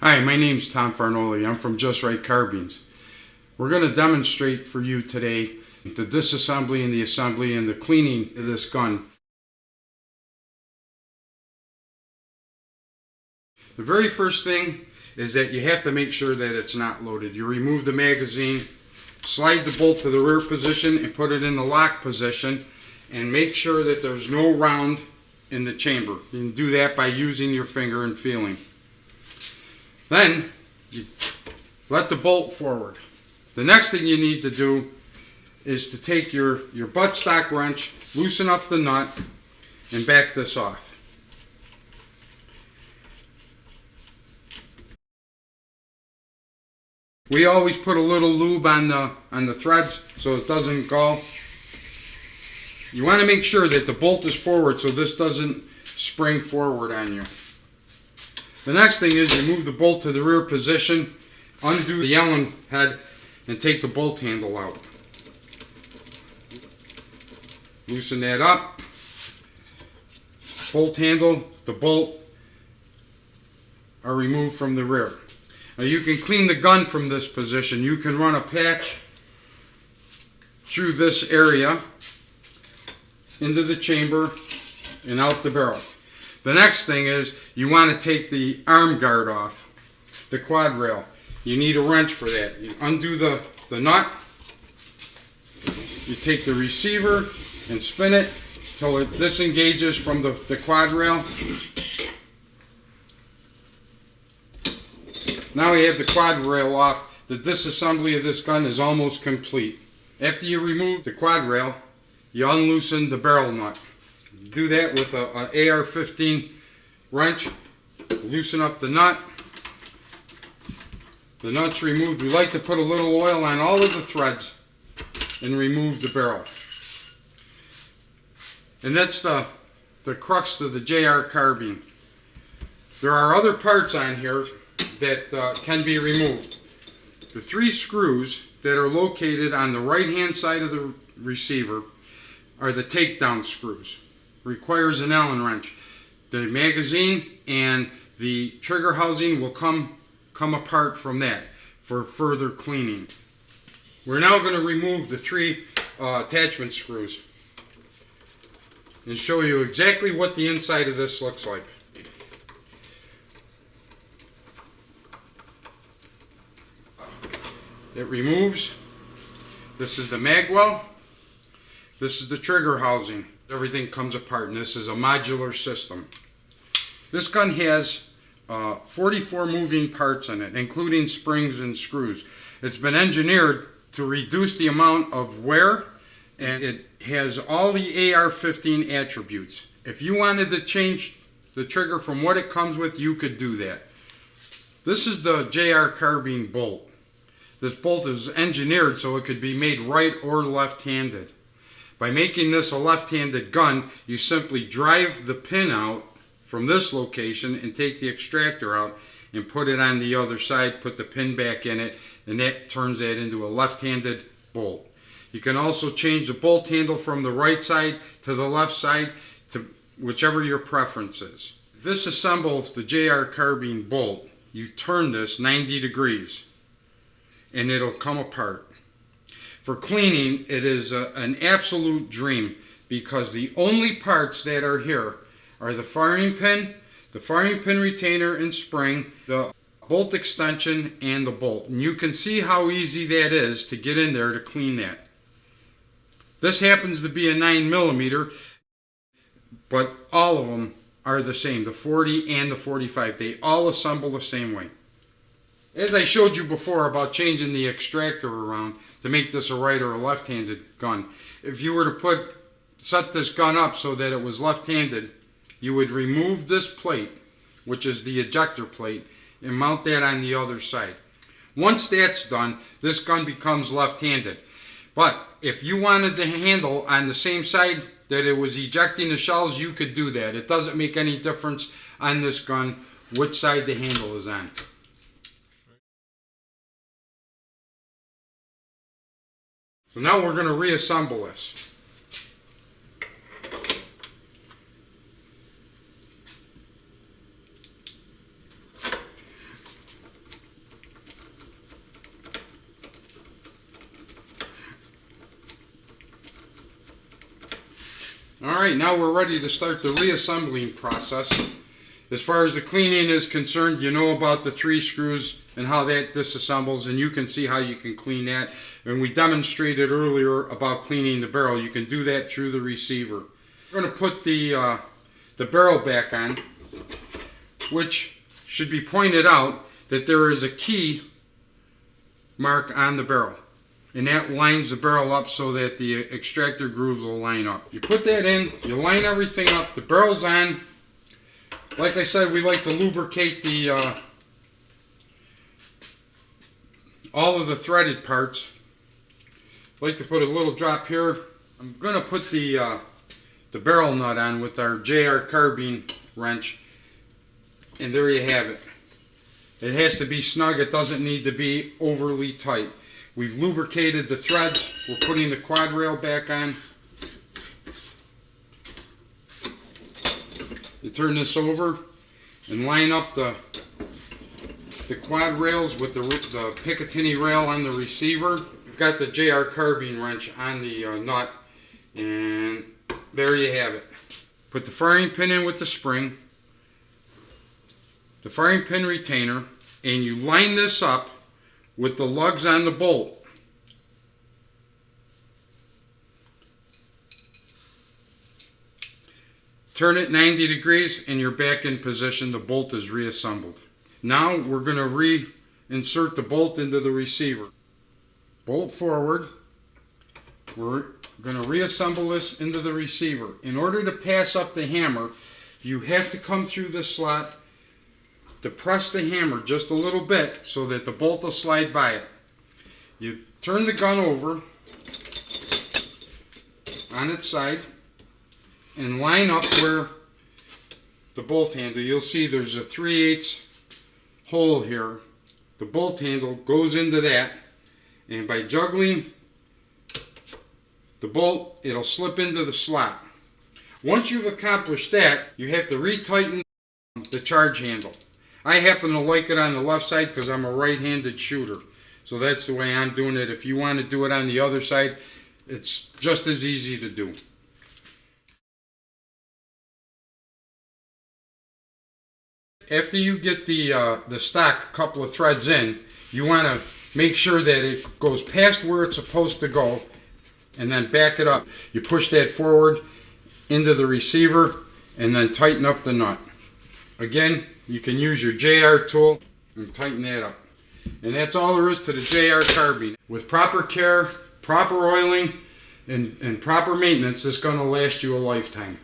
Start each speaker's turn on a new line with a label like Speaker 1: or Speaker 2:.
Speaker 1: Hi, my name's Tom Farnoli. I'm from JR Carbines. We're going to demonstrate for you today the disassembly and the assembly and the cleaning of this gun. The very first thing is that you have to make sure that it's not loaded. You remove the magazine, slide the bolt to the rear position and put it in the lock position, and make sure that there's no round in the chamber. You can do that by using your finger and feeling. Then you let the bolt forward. The next thing you need to do is to take your buttstock wrench, loosen up the nut, and back this off. We always put a little lube on the threads so it doesn't gall. You want to make sure that the bolt is forward so this doesn't spring forward on you. The next thing is you move the bolt to the rear position, undo the Allen head, and take the bolt handle out. Loosen that up. Bolt handle, the bolt are removed from the rear. Now you can clean the gun from this position. You can run a patch through this area into the chamber and out the barrel. The next thing is you want to take the arm guard off, the quad rail. You need a wrench for that. You undo the nut, you take the receiver and spin it until it disengages from the quad rail. Now we have the quad rail off. The disassembly of this gun is almost complete. After you remove the quad rail, you unloosen the barrel nut. Do that with an AR-15 wrench. Loosen up the nut. The nut's removed. We like to put a little oil on all of the threads and remove the barrel. And that's the crux of the JR Carbine. There are other parts on here that can be removed. The 3 screws that are located on the right hand side of the receiver are the takedown screws. Requires an Allen wrench. The magazine and the trigger housing will come apart from that for further cleaning. We're now going to remove the 3 attachment screws and show you exactly what the inside of this looks like. It removes. This is the mag well. This is the trigger housing. Everything comes apart, and this is a modular system. This gun has 44 moving parts in it, including springs and screws. It's been engineered to reduce the amount of wear, and it has all the AR-15 attributes. If you wanted to change the trigger from what it comes with, you could do that. This is the JR Carbine bolt. This bolt is engineered so it could be made right or left-handed. By making this a left-handed gun, you simply drive the pin out from this location and take the extractor out and put it on the other side, put the pin back in it, and that turns that into a left-handed bolt. You can also change the bolt handle from the right side to the left side to whichever your preference is. Disassemble the JR Carbine bolt. You turn this 90 degrees and it'll come apart. For cleaning, it is an absolute dream because the only parts that are here are the firing pin retainer and spring, the bolt extension, and the bolt. And you can see how easy that is to get in there to clean that. This happens to be a 9mm, but all of them are the same, the 40 and the 45. They all assemble the same way. As I showed you before about changing the extractor around to make this a right or a left-handed gun, if you were to set this gun up so that it was left-handed, you would remove this plate, which is the ejector plate, and mount that on the other side. Once that's done, this gun becomes left-handed. But if you wanted the handle on the same side that it was ejecting the shells, you could do that. It doesn't make any difference on this gun which side the handle is on. So now we're going to reassemble this. Alright, now we're ready to start the reassembling process. As far as the cleaning is concerned, you know about the 3 screws and how that disassembles, and you can see how you can clean that. And we demonstrated earlier about cleaning the barrel. You can do that through the receiver. We're going to put the barrel back on, which should be pointed out that there is a key mark on the barrel. And that lines the barrel up so that the extractor grooves will line up. You put that in, you line everything up, the barrel's on. Like I said, we like to lubricate the all of the threaded parts. I like to put a little drop here. I'm going to put the barrel nut on with our JR Carbine wrench. And there you have it. It has to be snug, it doesn't need to be overly tight. We've lubricated the threads. We're putting the quad rail back on. You turn this over and line up the quad rails with the Picatinny rail on the receiver. We've got the JR Carbine wrench on the nut, and there you have it. Put the firing pin in with the spring, the firing pin retainer, and you line this up with the lugs on the bolt. Turn it 90 degrees and you're back in position. The bolt is reassembled. Now we're going to reinsert the bolt into the receiver. Bolt forward. We're going to reassemble this into the receiver. In order to pass up the hammer, you have to come through this slot, depress the hammer just a little bit so that the bolt will slide by it. You turn the gun over on its side and line up where the bolt handle, you'll see there's a 3/8 hole here. The bolt handle goes into that, and by juggling the bolt, it'll slip into the slot. Once you've accomplished that, you have to retighten the charge handle. I happen to like it on the left side because I'm a right-handed shooter. So that's the way I'm doing it. If you want to do it on the other side, it's just as easy to do. After you get the stock couple of threads in, you want to make sure that it goes past where it's supposed to go and then back it up. You push that forward into the receiver and then tighten up the nut. Again, you can use your JR tool and tighten that up. And that's all there is to the JR Carbine. With proper care, proper oiling, and proper maintenance, it's going to last you a lifetime.